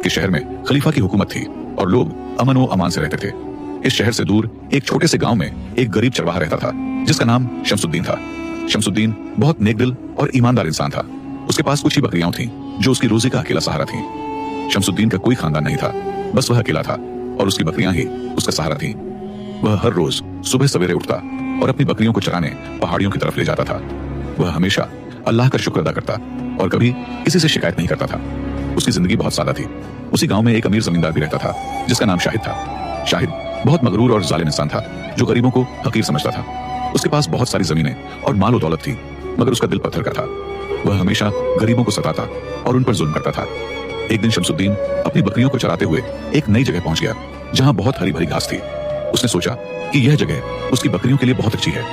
के शहर में खलीफा की हुकूमत थी और लोग अमन व अमान से रहते थे। इस शहर से दूर एक छोटे से गांव में एक गरीब चरवाहा रहता था जिसका नाम शमसुद्दीन था। शमसुद्दीन बहुत नेकदिल और ईमानदार इंसान था। उसके पास कुछ ही बकरियां थीं जो उसकी रोजी का अकेला सहारा थीं। शमसुद्दीन का कोई खानदान नहीं था, बस वह अकेला था और उसकी बकरियां ही उसका सहारा थीं। वह हर रोज सुबह सवेरे उठता और अपनी बकरियों को चराने पहाड़ियों की तरफ ले जाता था। वह हमेशा अल्लाह का शुक्र अदा करता और कभी किसी से शिकायत नहीं करता था। उसकी जिंदगी बहुत सादा थी। उसी गांव में एक अमीर जमींदार भी रहता था जिसका नाम शाहिद था। शाहिद बहुत मगरूर और जालिम इंसान था जो गरीबों को हकीर समझता था। उसके पास बहुत सारी जमीनें और माल और दौलत थी, मगर उसका दिल पत्थर का था। वह हमेशा गरीबों को सताता और उन पर जुल्म करता था। एक दिन शमसुद्दीन अपनी बकरियों को चराते हुए एक नई जगह पहुंच गया जहां बहुत हरी भरी घास थी। उसने सोचा कि यह जगह उसकी बकरियों के लिए बहुत अच्छी है।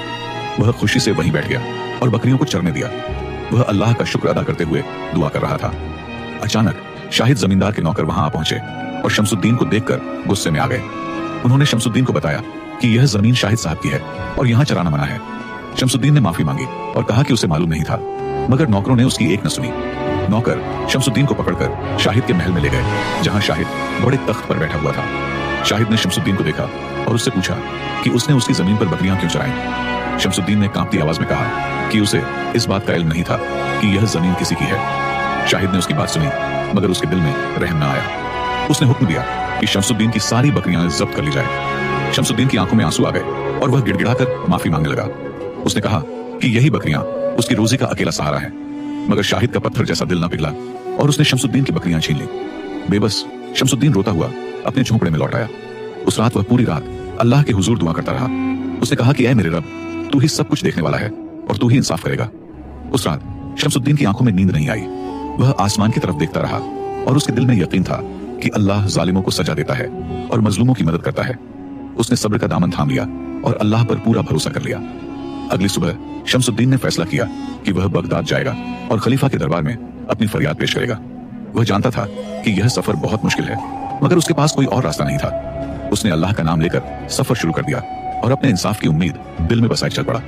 वह खुशी से वहीं बैठ गया और बकरियों को चरने दिया। वह अल्लाह का शुक्र अदा करते हुए दुआ कर रहा था। अचानक शाहिद जमींदार के नौकर वहां आ पहुंचे और शमसुद्दीन को देखकर गुस्से में आ गए। उन्होंने शमसुद्दीन को बताया कि यह जमीन शाहिद साहब की है और यहाँ चराना मना है। शमसुद्दीन ने माफी मांगी और कहा कि उसे मालूम नहीं था, मगर नौकरों ने उसकी एक न सुनी। नौकर शमसुद्दीन को पकड़कर शाहिद के महल में ले गए जहां शाहिद बड़े तख्त पर बैठा हुआ था। शाहिद ने शमसुद्दीन को देखा और उससे पूछा कि उसने उसकी जमीन पर बकरियां क्यों चराई। शमसुद्दीन ने कांपती आवाज में कहा कि उसे इस बात का इल्म नहीं था कि यह जमीन किसी की है। शाहिद ने उसकी बात सुनी, मगर उसके दिल में रहम न आया। उसने हुक्म दिया कि शमसुद्दीन की सारी बकरियां जब्त कर ली जाए। शमसुद्दीन की आंखों में आंसू आ गए और वह गिड़गिड़ाकर माफी मांगने लगा। उसने कहा कि यही बकरियां उसकी रोजी का अकेला सहारा है, मगर शाहिद का पत्थर जैसा दिल न पिघला और उसने शमसुद्दीन की बकरियां छीन ली। बेबस शमसुद्दीन रोता हुआ अपने झोंपड़े में लौट आया। उस रात वह पूरी रात अल्लाह के हुजूर दुआ करता रहा। उसने कहा कि ऐ मेरे रब, तू ही सब कुछ देखने वाला है और तू ही इंसाफ करेगा। उस रात शमसुद्दीन की आंखों में नींद नहीं आई। वह आसमान की तरफ देखता रहा और उसके दिल में यकीन था कि अल्लाह जालिमों को सजा देता है और मजलूमों की मदद करता है। उसने सब्र का दामन थाम लिया और अल्लाह पर पूरा भरोसा कर लिया। अगली सुबह शमसुद्दीन ने फैसला किया कि वह बगदाद जाएगा और खलीफा के दरबार में अपनी फरियाद पेश करेगा। वह जानता था कि यह सफर बहुत मुश्किल है, मगर उसके पास कोई और रास्ता नहीं था। उसने अल्लाह का नाम लेकर सफर शुरू कर दिया और अपने इंसाफ की उम्मीद दिल में बसाए चल पड़ा।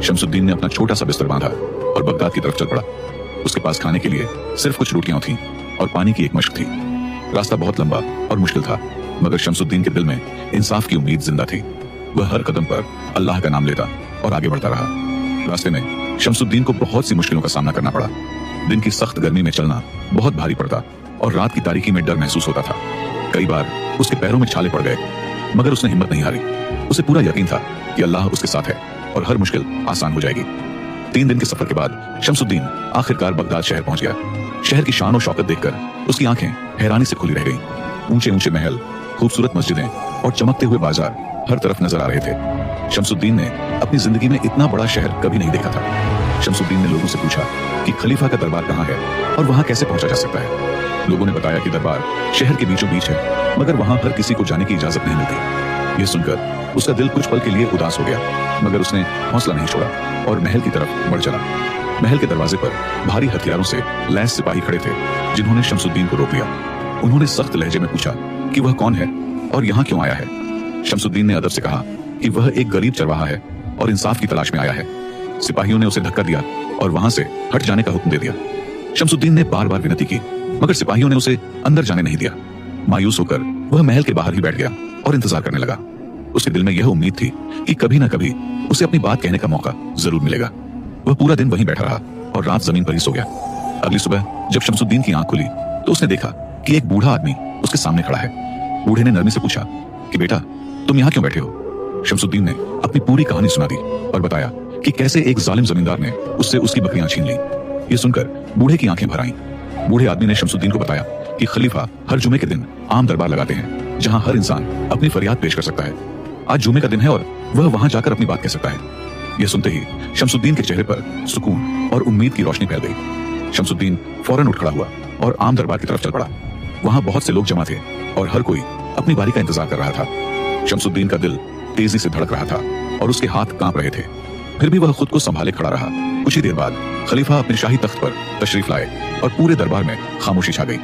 शमसुद्दीन ने अपना छोटा सा बिस्तर बांधा और बगदाद की तरफ चल पड़ा। उसके पास खाने के लिए सिर्फ कुछ रोटियां थीं और पानी की एक मशक थी। रास्ता बहुत लंबा और मुश्किल था, मगर शमसुद्दीन के दिल में इंसाफ की उम्मीद जिंदा थी। वह हर कदम पर अल्लाह का नाम लेता और आगे बढ़ता रहा। रास्ते में शमसुद्दीन को बहुत सी मुश्किलों का सामना करना पड़ा। दिन की सख्त गर्मी में चलना बहुत भारी पड़ता और रात की तारीकी में डर महसूस होता था। कई बार उसके पैरों में छाले पड़ गए, मगर उसने हिम्मत नहीं हारी। उसे पूरा यकीन था कि अल्लाह उसके साथ है और हर मुश्किल आसान हो जाएगी। 3 दिन के सफर के बाद शमसुद्दीन आखिरकार बगदाद शहर पहुंच गया। शहर की शान और शौकत देखकर उसकी आंखें हैरानी से खुली रह गईं। ऊंचे ऊंचे महल, खूबसूरत मस्जिदें और चमकते हुए बाजार हर तरफ नजर आ रहे थे। शमसुद्दीन ने अपनी जिंदगी में इतना बड़ा शहर कभी नहीं देखा था। शमसुद्दीन ने लोगों से पूछा कि खलीफा का दरबार कहाँ है और वहां कैसे पहुंचा जा सकता है। लोगों ने बताया कि दरबार शहर के बीचों बीच है, मगर वहां हर किसी को जाने की इजाजत नहीं मिलती। यह सुनकर उसका दिल कुछ पल के लिए उदास हो गया, मगर उसने हौसला नहीं छोड़ा और महल की तरफ बढ़ चला। महल के दरवाजे पर भारी हथियारों से लैस सिपाही खड़े थे, जिन्होंने शमसुद्दीन को रोक लिया। उन्होंने सख्त लहजे में पूछा कि वह कौन है और यहाँ क्यों आया है। शमसुद्दीन ने अदब से कहा कि वह एक गरीब चरवाहा है और इंसाफ की तलाश में आया है। सिपाहियों ने उसे धक्का दिया और वहां से हट जाने का हुक्म दे दिया। शमसुद्दीन ने बार बार विनती की, मगर सिपाहियों ने उसे अंदर जाने नहीं दिया। मायूस होकर वह महल के बाहर ही बैठ गया और इंतजार करने लगा। उसके दिल में यह उम्मीद थी कि कभी न कभी उसे अपनी बात कहने का मौका जरूर मिलेगा। वह पूरा दिन वहीं बैठा रहा और रात जमीन पर ही सो गया। अगली सुबह जब शमसुद्दीन की आंख खुली तो उसने देखा कि एक बूढ़ा आदमी उसके सामने खड़ा है। बूढ़े ने नरमी से पूछा कि बेटा, तुम यहाँ क्यों बैठे हो। शमसुद्दीन ने अपनी पूरी कहानी सुना दी और बताया कि कैसे एक जालिम जमींदार ने उससे उसकी बकरियां छीन ली। ये सुनकर बूढ़े की आंखें भर आईं। बूढ़े आदमी ने शमसुद्दीन को बताया कि खलीफा हर जुमे के दिन आम दरबार लगाते हैं, जहां हर इंसान अपनी फरियाद पेश कर सकता है। आज जुमे का दिन है और वह वहां जाकर अपनी बात कह सकता है। यह सुनते ही शमसुद्दीन के चेहरे पर सुकून और उम्मीद की रोशनी फैल गई। शमसुद्दीन फौरन उठ खड़ा हुआ और आम दरबार की तरफ चल पड़ा। वहां बहुत से लोग जमा थे और हर कोई अपनी बारी का इंतजार कर रहा था। शमसुद्दीन का दिल तेजी से धड़क रहा था और उसके हाथ कांप रहे थे, फिर भी वह खुद को संभाले खड़ा रहा। कुछ ही देर बाद खलीफा अपने शाही तख्त पर तशरीफ लाए और पूरे दरबार में खामोशी छा गई।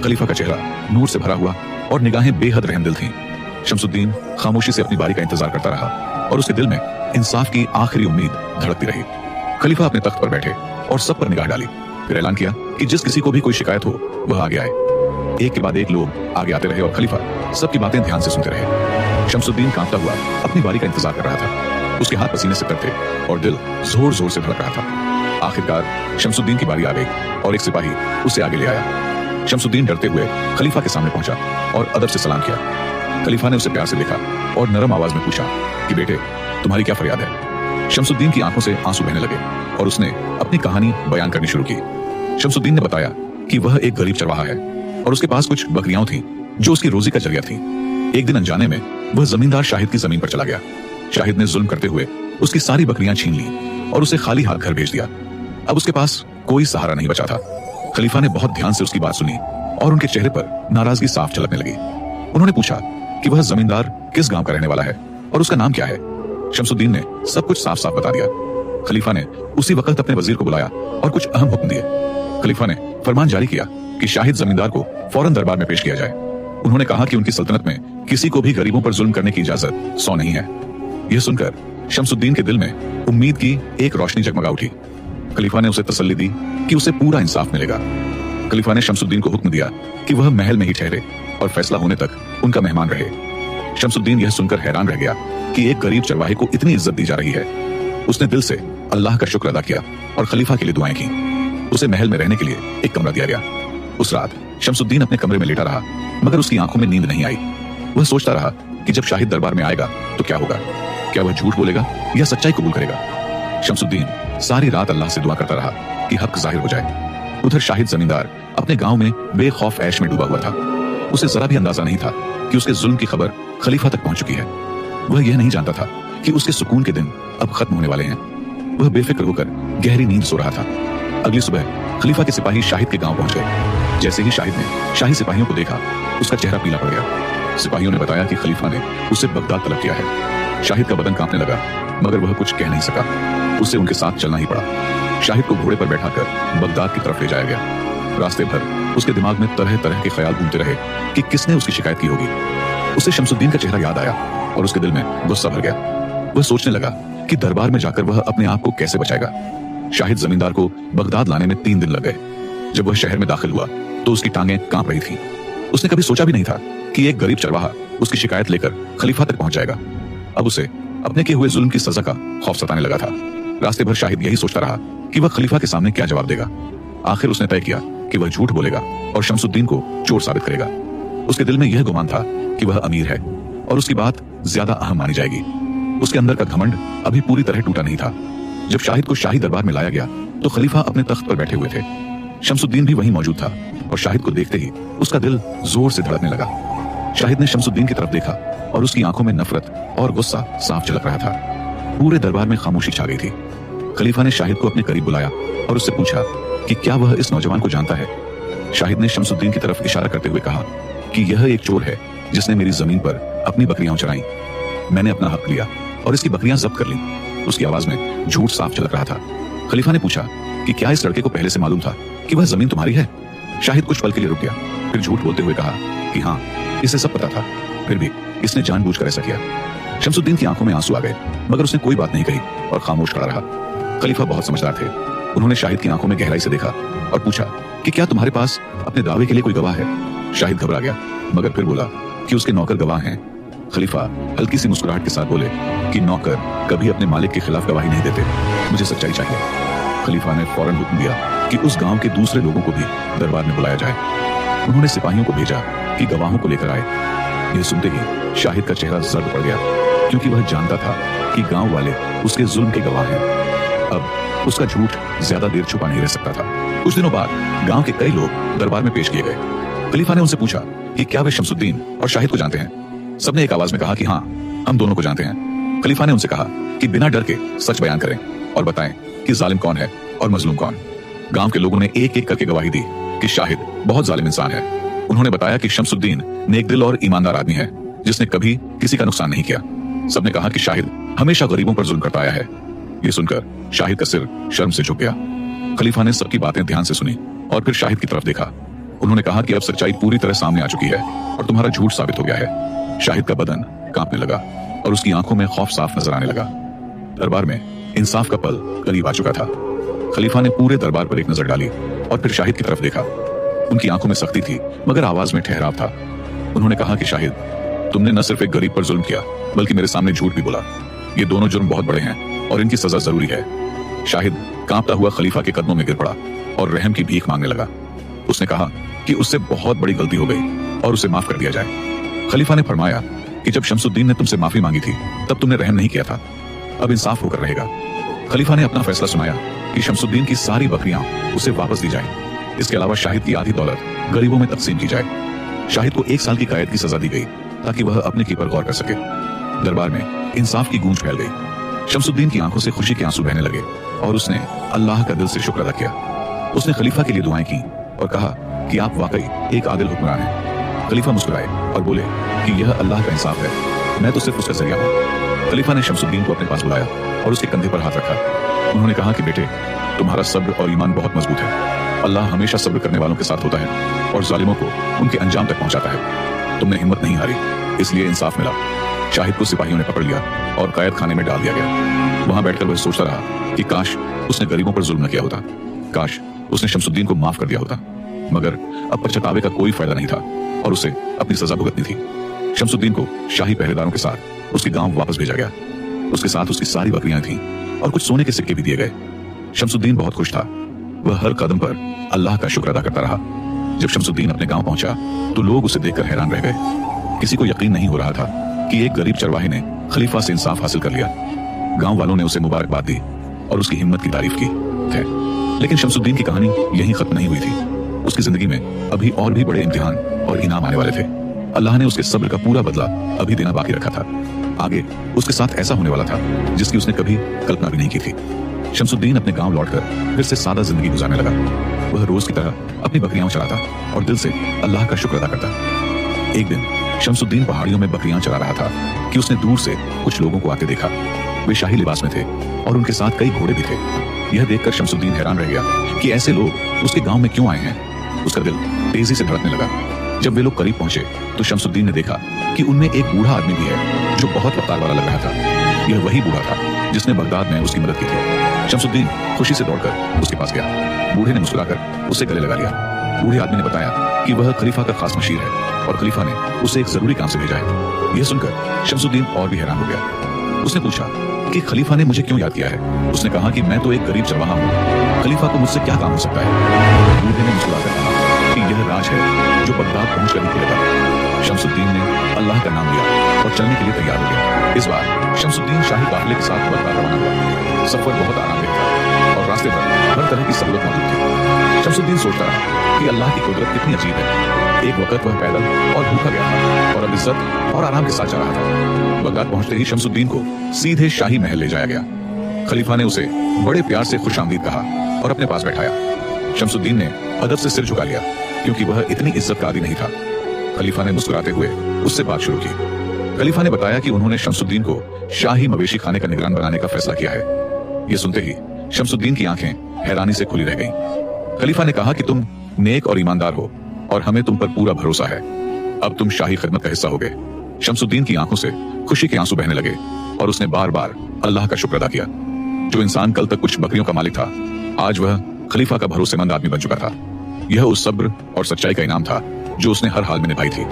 खलीफा का चेहरा नूर से भरा हुआ और निगाहें बेहद रहमदिल थीं। शमसुद्दीन खामोशी से अपनी बारी का इंतजार करता रहा और उसके दिल में इंसाफ की आखिरी उम्मीद धड़कती रही। खलीफा अपने तख्त पर बैठे और सब पर निगाह डाली, फिर ऐलान किया कि जिस किसी को भी कोई शिकायत हो वह आगे आए। एक के बाद एक लोग आगे आते रहे और खलीफा सबकी बातें ध्यान से सुनते रहे। शमसुद्दीन कांपता हुआ अपनी बारी का इंतजार कर रहा था। उसके हाथ पसीने से तर थे और दिल जोर जोर से धड़क रहा था। आखिरकार शमसुद्दीन की बारी आ गई और एक सिपाही उसे आगे ले आया। शमसुद्दीन डरते हुए खलीफा के सामने पहुंचा और अदब से सलाम किया। खलीफा ने उसे प्यार से देखा और नरम आवाज में पूछा कि बेटे, तुम्हारी क्या फरियाद है? शमसुद्दीन की आंखों से आंसू बहने लगे और उसने अपनी कहानी बयान करनी शुरू की। शमसुद्दीन ने बताया कि वह एक गरीब चरवाहा है और उसके पास कुछ बकरियां थीं जो उसकी रोजी का जरिया थी। एक दिन अनजाने में वह जमींदार शाहिद की जमीन पर चला गया। शाहिद ने जुल्म करते हुए उसकी सारी बकरियां छीन ली और उसे खाली हाथ घर भेज दिया। अब उसके पास कोई सहारा नहीं बचा था। खलीफा ने बहुत ध्यान से उसकी बात सुनी और उनके चेहरे पर नाराजगी साफ झलकने लगी। उन्होंने पूछा कि वह जमींदार किस गांव का रहने वाला है और उसका नाम क्या है। शमसुद्दीन ने सब कुछ साफ साफ बता दिया। खलीफा ने उसी वक्त अपने वजीर को बुलाया और कुछ अहम हुक्म दिए। खलीफा ने फरमान जारी किया कि शाहिद जमींदार को फौरन दरबार में पेश किया जाए। उन्होंने कहा कि उनकी सल्तनत में किसी को भी गरीबों पर जुल्म करने की इजाजत सौ नहीं है। यह सुनकर शमसुद्दीन के दिल में उम्मीद की एक रोशनी जगमगा उठी। खलीफा ने उसे तसल्ली दी कि उसे पूरा इंसाफ मिलेगा। खलीफा ने शमसुद्दीन को हुक्म दिया कि वह महल में ही ठहरे और फैसला होने तक उनका मेहमान रहे। शमसुद्दीन यह सुनकर हैरान रह गया कि एक गरीब चरवाहे को इतनी इज्जत दी जा रही है। उसने दिल से अल्लाह का शुक्र अदा किया और खलीफा के लिए दुआएं की। उसे महल में रहने के लिए एक कमरा दिया गया। उस रात शमसुद्दीन अपने कमरे में लेटा रहा, मगर उसकी आंखों में नींद नहीं आई। वह सोचता रहा कि जब शाहिद दरबार में आएगा तो क्या होगा। क्या वह झूठ बोलेगा या सच्चाई कबूल करेगा। शमसुद्दीन सारी रात अल्लाह से दुआ करता रहा कि हक जाहिर हो जाए। उधर शाहिद जमींदार अपने गांव में बेखौफ ऐश में डूबा हुआ था। उसे जरा भी अंदाजा नहीं था कि उसके जुल्म की खबर खलीफा तक पहुंच चुकी है। वह यह नहीं जानता था कि उसके सुकून के दिन अब खत्म होने वाले हैं। वह बेफिक्र होकर गहरी नींद सो रहा था। अगली सुबह खलीफा के सिपाही शाहिद के गांव पहुंच गए। जैसे ही शाहिद ने शाही सिपाहियों को देखा, उसका चेहरा पीला पड़ गया। सिपाहियों ने बताया कि खलीफा ने उसे बगदाद तलब किया है। शाहिद का बदन कांपने लगा, मगर वह कुछ कह नहीं सका। उसे उनके साथ चलना ही पड़ा। शाहिद को घोड़े पर बैठाकर बगदाद की तरफ ले जाया गया। रास्ते भर उसके दिमाग में तरह तरह के ख्याल घूमते रहे कि किसने उसकी शिकायत की होगी। उसे शमसुद्दीन का चेहरा याद आया और उसके दिल में गुस्सा भर गया। वह सोचने लगा कि दरबार में जाकर वह अपने आप को कैसे बचाएगा। शाहिद जमींदार को बगदाद लाने में 3 दिन लग गए। जब वह शहर में दाखिल हुआ तो उसकी टांगें कांप रही थीं। उसने कभी सोचा भी नहीं था कि एक गरीब चरवाहा उसकी शिकायत लेकर खलीफा तक पहुंच जाएगा। अब उसे अपने किए हुए जुल्म की सजा का खौफ सताने लगा था। रास्ते भर शाहिद यही सोचता रहा कि वह खलीफा के सामने क्या जवाब देगा। आखिर उसने तय किया कि वह झूठ बोलेगा और शमसुद्दीन को चोर साबित करेगा। उसके दिल में यह गुमान था कि वह अमीर है और उसकी बात ज्यादा अहम मानी जाएगी। उसके अंदर का घमंड अभी पूरी तरह टूटा नहीं था। जब शाहिद को शाही दरबार में लाया गया तो खलीफा अपने तख्त पर बैठे हुए थे। शमसुद्दीन भी वहीं मौजूद था और शाहिद को देखते ही उसका दिल जोर से धड़कने लगा। शाहिद ने शमसुद्दीन की तरफ देखा और उसकी आंखों में नफरत और गुस्सा साफ झलक रहा था। पूरे दरबार में खामोशी छा गई थी। खलीफा ने शाहिद को अपने करीब बुलाया और उससे पूछा कि क्या वह इस नौजवान को जानता है। शाहिद ने शमसुद्दीन की तरफ इशारा करते हुए कहा कि यह एक चोर है जिसने मेरी जमीन पर अपनी बकरियां चराई। मैंने अपना हक लिया और इसकी बकरियां जब्त कर ली। उसकी आवाज में झूठ साफ झलक रहा था। खलीफा ने पूछा कि क्या इस लड़के को पहले से मालूम था कि वह जमीन तुम्हारी है। शाहिद कुछ पल के लिए रुक गया, फिर झूठ बोलते हुए कहा कि हाँ, इसे सब पता था, फिर भी इसने जानबूझकर ऐसा किया। शमसुद्दीन की आंखों में आंसू आ गए, मगर उसने कोई बात नहीं कही और खामोश खड़ा रहा। खलीफा बहुत समझदार थे। उन्होंने शाहिद की आंखों में गहराई से देखा और पूछा कि क्या तुम्हारे पास अपने दावे के लिए कोई गवाह है। शाहिद घबरा गया, मगर फिर बोला कि उसके नौकर गवाह हैं। खलीफा हल्की सी मुस्कुराहट के साथ बोले कि नौकर कभी अपने मालिक के खिलाफ गवाही नहीं देते, मुझे सच्चाई चाहिए। खलीफा ने फौरन हुक्म दिया कि उस गांव के दूसरे लोगों को भी दरबार में बुलाया जाए। उन्होंने सिपाहियों को भेजा कि गवाहों को लेकर आए। यह सुनते ही शाहिद का चेहरा जर्द पड़ गया, क्योंकि वह जानता था कि गांव वाले उसके जुल्म के गवाह हैं। अब उसका झूठ ज्यादा देर छुपा नहीं रह सकता था। कुछ दिनों बाद गांव के कई लोग दरबार में पेश किए गए। खलीफा ने उनसे पूछा कि क्या वे शमसुद्दीन और शाहिद को जानते हैं। सबने एक आवाज में कहा कि हाँ, हम दोनों को जानते हैं। खलीफा ने उनसे कहा कि बिना डर के सच बयान करें और बताएं कि जालिम कौन है और मजलूम कौन। गांव के लोगों ने एक एक करके गवाही दी कि शाहिद बहुत जालिम इंसान है। उन्होंने बताया कि शमसुद्दीन नेक दिल और ईमानदार आदमी है, जिसने कभी किसी का नुकसान नहीं किया। सबने कहा कि शाहिद हमेशा गरीबों पर जुल्म करता आया है। ये सुनकर शाहिद का सिर शर्म से झुक गया। खलीफा ने सबकी बातें ध्यान से सुनी और फिर शाहिद की तरफ देखा। उन्होंने कहा कि अब सच्चाई पूरी तरह सामने आ चुकी है और तुम्हारा झूठ साबित हो गया है। शाहिद का बदन कांपने लगा और उसकी आंखों में खौफ साफ नजर आने लगा। दरबार में इंसाफ का पल करीब आ चुका था। खलीफा ने पूरे दरबार पर एक नजर डाली और फिर शाहिद की तरफ देखा। उनकी आंखों में सख्ती थी मगर आवाज में ठहराव था। उन्होंने कहा कि शाहिद, तुमने न सिर्फ एक गरीब पर जुल्म किया बल्कि मेरे सामने झूठ भी बोला। ये दोनों जुर्म बहुत बड़े हैं और इनकी सजा जरूरी है। शाहिद कांपता हुआ खलीफा के कदमों में गिर पड़ा और रहम की भीख मांगने लगा। उसने कहा कि उससे बहुत बड़ी गलती हो गई और उसे माफ कर दिया जाए। खलीफा ने फरमाया कि जब शमसुद्दीन ने तुमसे माफी मांगी थी तब तुमने रहम नहीं किया था, अब इंसाफ होकर रहेगा। खलीफा ने अपना फैसला सुनाया कि शमसुद्दीन की सारी बकरियां उसे वापस दी जाएं। इसके अलावा शाहिद की आधी दौलत गरीबों में तकसीम की जाए। शाहिद को 1 साल की कैद की सजा दी गई ताकि वह अपने की पर गौर कर सके। दरबार में इंसाफ की गूंज फैल गई। शमसुद्दीन की आंखों से खुशी के आंसू बहने लगे और उसने अल्लाह का दिल से शुक्र अदा किया। उसने खलीफा के लिए दुआएं की और कहा कि आप वाकई एक आदिल हुक्मरान हैं। खलीफा मुस्कुराए और बोले कि यह अल्लाह का इंसाफ है, मैं तो सिर्फ उसका जरिया हूं। खलीफा ने शमसुद्दीन को अपने पास बुलाया और उसके कंधे पर हाथ रखा। उन्होंने कहा कि बेटे, तुम्हारा सब्र और ईमान बहुत मजबूत है। अल्लाह हमेशा सब्र करने वालों के साथ होता है और जालिमों को उनके अंजाम तक पहुंचाता है। तुमने हिम्मत नहीं हारी, इसलिए इंसाफ मिला। शाहिद को सिपाहियों ने पकड़ लिया और कैद खाने में डाल दिया गया। वहां बैठकर वह सोचता रहा कि काश उसने गरीबों पर जुल्म न किया होता, काश उसने शमसुद्दीन को माफ कर दिया होता। मगर अब पछतावे का कोई फायदा नहीं था और उसे अपनी सजा भुगतनी थी। शमसुद्दीन को शाही पहरेदारों के साथ उसके गांव वापस भेजा गया। उसके साथ उसकी सारी बकरियां थीं और कुछ सोने के सिक्के भी दिए गए। शमसुद्दीन बहुत खुश था। वह हर कदम पर अल्लाह का शुक्र अदा करता रहा। जब शमसुद्दीन अपने गांव पहुंचा तो लोग उसे देखकर हैरान रह गए। किसी को यकीन नहीं हो रहा था कि एक गरीब चरवाहे ने खलीफा से इंसाफ हासिल कर लिया। गांव वालों ने उसे मुबारकबाद दी और उसकी हिम्मत की तारीफ की थे। लेकिन शमसुद्दीन की कहानी यहीं खत्म नहीं हुई थी। उसकी जिंदगी में अभी और भी बड़े इम्तिहान और इनाम आने वाले थे। अल्लाह ने उसके सब्र का पूरा बदला अभी देना बाकी रखा था। आगे उसके साथ ऐसा होने वाला था जिसकी उसने कभी कल्पना भी नहीं की थी। शमसुद्दीन अपने गांव लौटकर फिर से सादा जिंदगी गुजारने लगा। वह रोज की तरह अपनी बकरियां चराता और दिल से अल्लाह का शुक्र अदा करता। एक दिन शमसुद्दीन पहाड़ियों में बकरियां चरा रहा था कि उसने दूर से कुछ लोगों को आते देखा। वे शाही लिबास में थे और उनके साथ कई घोड़े भी थे। यह देखकर शमसुद्दीन हैरान रह गया कि ऐसे लोग उसके गांव में क्यों आए हैं। उसका दिल तेजी से धड़कने लगा। जब वे लोग करीब पहुंचे तो शमसुद्दीन ने देखा कि उनमें एक बूढ़ा आदमी भी है जो बहुत रफ्तार वाला लग रहा था। यह वही बूढ़ा था जिसने बगदाद में उसकी मदद की थी। शमसुद्दीन खुशी से दौड़कर उसके पास गया। बूढ़े ने मुस्कुराकर उसे गले लगा लिया। बूढ़े आदमी ने बताया कि वह खलीफा का खास मशीर है और खलीफा ने उसे एक जरूरी काम से भेजा है। यह सुनकर शमसुद्दीन और भी हैरान हो गया। उसने पूछा कि खलीफा ने मुझे क्यों याद किया है। उसने कहा कि मैं तो एक गरीब चरवाहा हूँ, खलीफा को मुझसे क्या काम हो सकता है। बूढ़े ने मुस्कुराकर कहा कि यह राज है जो बगदाद पहुंच कर निकलेगा। शमसुद्दीन ने अल्लाह का नाम लिया और चलने के लिए तैयार हो गया। इस बार शमसुद्दीन शाही काफिले के साथ बगदाद रवाना हुआ। सफर बहुत आरामदेह था और रास्ते पर हर तरह की सहूलत मौजूद थी। शमसुद्दीन सोचता रहा कि अल्लाह की कुदरत कितनी अजीब है। एक वक्त वह पैदल और भूखा गया था और अब इज्जत और आराम के साथ जा रहा था। बगदाद पहुंचते ही शमसुद्दीन को सीधे शाही महल ले जाया गया। खलीफा ने उसे बड़े प्यार से खुशामदीद कहा और अपने पास बैठाया। शमसुद्दीन ने अदब से सिर झुका लिया क्योंकि वह इतनी इज्जत का आदी नहीं था। खलीफा ने मुस्कुराते हुए उससे बात शुरू की। खलीफा ने बताया कि उन्होंने शमसुद्दीन को शाही मवेशी खाने का निगरान बनाने का फैसला किया है। यह सुनते ही शमसुद्दीन की आंखें हैरानी से खुली रह गईं। खलीफा ने कहा कि तुम नेक और ईमानदार हो और हमें तुम पर पूरा भरोसा है। अब तुम शाही खिदमत का हिस्सा हो गए। शमसुद्दीन की आंखों से खुशी के आंसू बहने लगे और उसने बार बार अल्लाह का शुक्र अदा किया। जो इंसान कल तक कुछ बकरियों का मालिक था, आज वह खलीफा का भरोसेमंद आदमी बन चुका था। यह उस सब्र और सच्चाई का इनाम था जो उसने हर हाल में निभाई थी।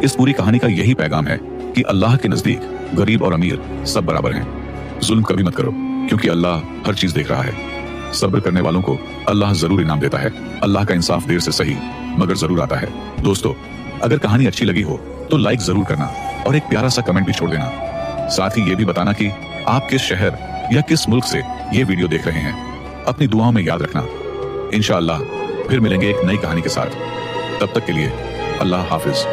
इस पूरी कहानी का यही पैगाम है कि अल्लाह के नजदीक गरीब और अमीर सब बराबर हैं। जुल्म कभी मत करो क्योंकि अल्लाह हर चीज देख रहा है। सब्र करने वालों को अल्लाह जरूर इनाम देता है। अल्लाह का इंसाफ देर से सही मगर जरूर आता है। दोस्तों, अगर कहानी अच्छी लगी हो तो लाइक जरूर करना और एक प्यारा सा कमेंट भी छोड़ देना। साथ ही ये भी बताना कि आप किस शहर या किस मुल्क से ये वीडियो देख रहे हैं। अपनी दुआओं में याद रखना। इंशाअल्लाह फिर मिलेंगे एक नई कहानी के साथ। तब तक के लिए अल्लाह हाफिज।